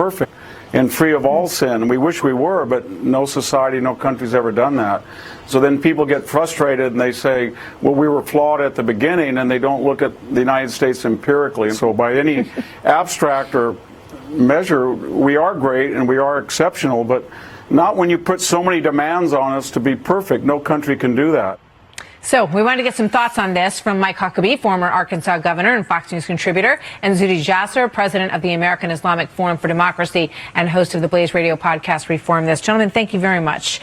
perfect and free of all sin. We wish we were, but no society, no country's ever done that. So then people get frustrated and they say, well, we were flawed at the beginning, and they don't look at the United States empirically. So by any abstract or measure, we are great and we are exceptional, but not when you put so many demands on us to be perfect. No country can do that. So we wanted to get some thoughts on this from Mike Huckabee, former Arkansas governor and Fox News contributor, and Zuhdi Jasser, president of the American Islamic Forum for Democracy and host of the Blaze Radio podcast, Reform This. Gentlemen, thank you very much.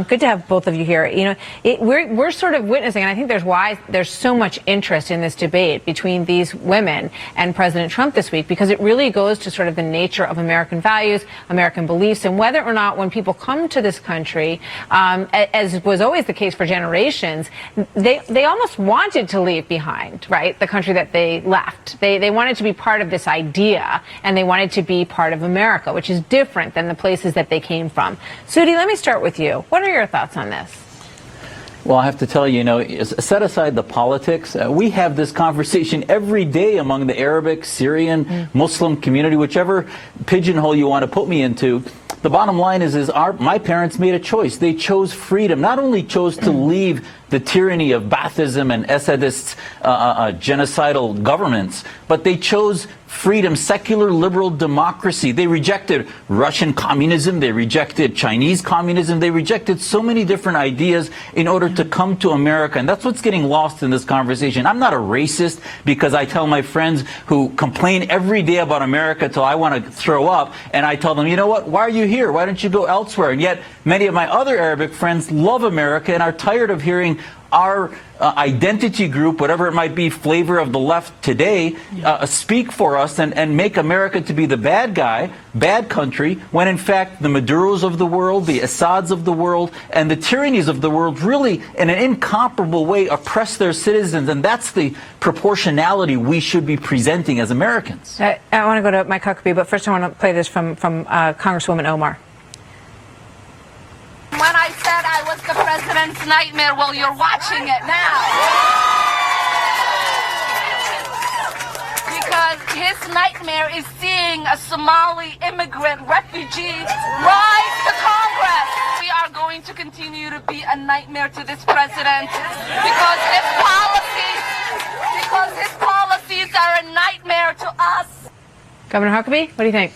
Good to have both of you here. You know, we're sort of witnessing, and I think there's why there's so much interest in this debate between these women and President Trump this week, because it really goes to sort of the nature of American values, American beliefs, and whether or not when people come to this country, as was always the case for generations, they almost wanted to leave behind, right, the country that they left. They wanted to be part of this idea, and they wanted to be part of America, which is different than the places that they came from. Zuhdi, let me start with you. What are your thoughts on this? Well, I have to tell you, set aside the politics. We have this conversation every day among the Arabic, Syrian, Muslim community, whichever pigeonhole you want to put me into. The bottom line is my parents made a choice. They chose freedom. Not only chose to leave the tyranny of Baathism and Assadist genocidal governments, but they chose freedom, secular liberal democracy. They rejected Russian communism. They rejected Chinese communism. They rejected so many different ideas in order to come to America. And that's what's getting lost in this conversation. I'm not a racist because I tell my friends who complain every day about America till I want to throw up, and I tell them, you know what, why are you here? Why don't you go elsewhere? And yet many of my other Arabic friends love America and are tired of hearing our identity group, whatever it might be, flavor of the left today, speak for us and make America to be the bad guy, bad country, when in fact the Maduros of the world, the Assads of the world, and the tyrannies of the world really, in an incomparable way, oppress their citizens. And that's the proportionality we should be presenting as Americans. I want to go to Mike Huckabee, but first I want to play this from Congresswoman Omar. When I said I was the president's nightmare, well, you're watching it now. Because his nightmare is seeing a Somali immigrant refugee rise to Congress. We are going to continue to be a nightmare to this president because his policies are a nightmare to us. Governor Huckabee, what do you think?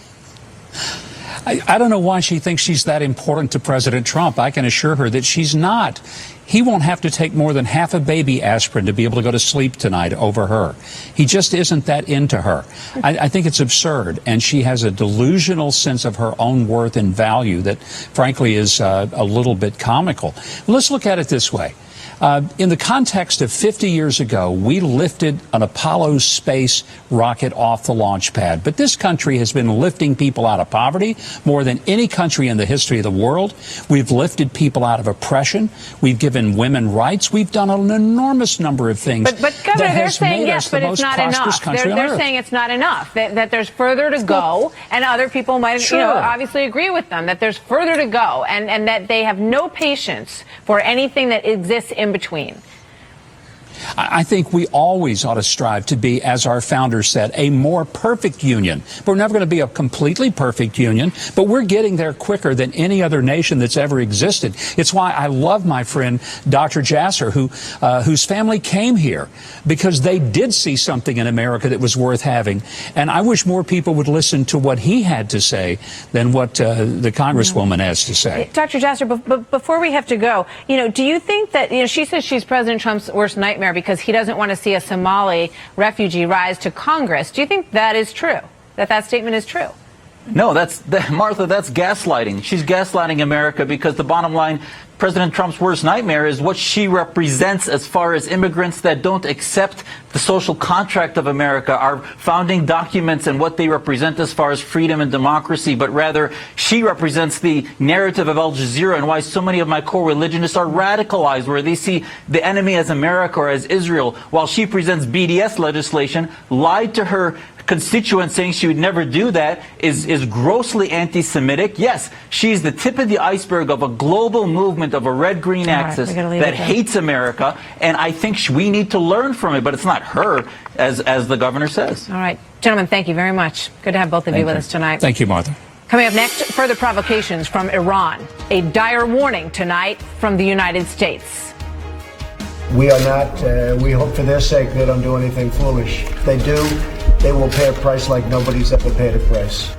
I don't know why she thinks she's that important to President Trump. I can assure her that she's not. He won't have to take more than half a baby aspirin to be able to go to sleep tonight over her. He just isn't that into her. I think it's absurd, and she has a delusional sense of her own worth and value that, frankly, is a little bit comical. Let's look at it this way. In the context of 50 years ago, we lifted an Apollo space rocket off the launch pad. But this country has been lifting people out of poverty more than any country in the history of the world. We've lifted people out of oppression. We've given women rights. We've done an enormous number of things. But Governor, they're saying yes, but it's not enough. They're saying it's not enough, that there's further to go, and other people might obviously agree with them, that there's further to go, and that they have no patience for anything that exists in between. I think we always ought to strive to be, as our founders said, a more perfect union. We're never going to be a completely perfect union, but we're getting there quicker than any other nation that's ever existed. It's why I love my friend Dr. Jasser, whose family came here because they did see something in America that was worth having. And I wish more people would listen to what he had to say than what the Congresswoman has to say. Dr. Jasser, but before we have to go, do you think that, she says she's President Trump's worst nightmare because he doesn't want to see a Somali refugee rise to Congress. Do you think that is true, that statement is true? No, Martha, that's gaslighting. She's gaslighting America because the bottom line, President Trump's worst nightmare is what she represents as far as immigrants that don't accept the social contract of America, our founding documents and what they represent as far as freedom and democracy, but rather she represents the narrative of Al Jazeera and why so many of my co-religionists are radicalized, where they see the enemy as America or as Israel, while she presents BDS legislation, lied to her constituents saying she would never do that, is grossly anti-Semitic. Yes, she's the tip of the iceberg of a global movement of a red-green axis that hates America, and I think we need to learn from it, but it's not her, as the governor says. All right. Gentlemen, thank you very much. Good to have both of you with us tonight. Thank you, Martha. Coming up next, further provocations from Iran. A dire warning tonight from the United States. We are not, we hope for their sake they don't do anything foolish. If they do, they will pay a price like nobody's ever paid a price.